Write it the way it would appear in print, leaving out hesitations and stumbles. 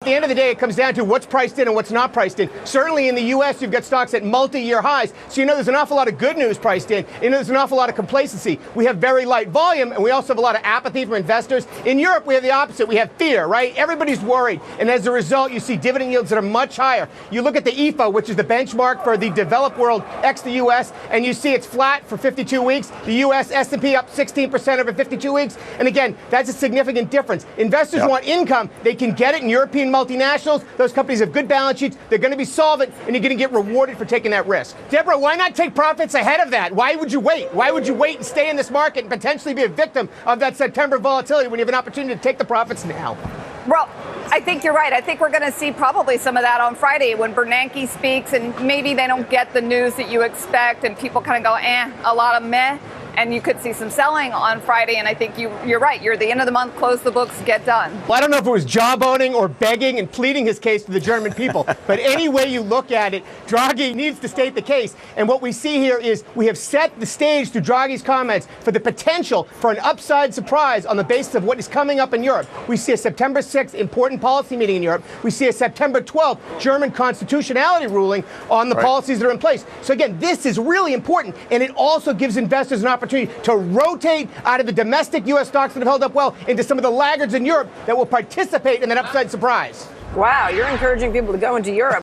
At the end of the day, it comes down to what's priced in and what's not priced in. Certainly in the U.S., you've got stocks at multi-year highs. So you know there's an awful lot of good news priced in. You know there's an awful lot of complacency. We have very light volume, and we also have a lot of apathy from investors. In Europe, we have the opposite. We have fear, right? Everybody's worried. And as a result, you see dividend yields that are much higher. You look at the EFO, which is the benchmark for the developed world ex the U.S., and you see it's flat for 52 weeks. The U.S. S&P up 16% over 52 weeks. And again, that's a significant difference. Investors want income. They can get it in European multinationals. Those companies have good balance sheets. They're going to be solvent, and you're going to get rewarded for taking that risk. Deborah, why not take profits ahead of that? Why would you wait? Why would you wait and stay in this market and potentially be a victim of that September volatility when you have an opportunity to take the profits now? Well, I think you're right. I think we're going to see probably some of that on Friday when Bernanke speaks, and maybe they don't get the news that you expect, and people kind of go, a lot of meh. And you could see some selling on Friday, and I think you're right. You're at the end of the month, close the books, get done. Well, I don't know if it was jawboning or begging and pleading his case to the German people, but any way you look at it, Draghi needs to state the case. And what we see here is we have set the stage through Draghi's comments for the potential for an upside surprise on the basis of what is coming up in Europe. We see a September 6th important policy meeting in Europe. We see a September 12th German constitutionality ruling on the policies that are in place. So again, this is really important, and it also gives investors an opportunity to rotate out of the domestic U.S. stocks that have held up well into some of the laggards in Europe that will participate in that upside surprise. Wow, you're encouraging people to go into Europe.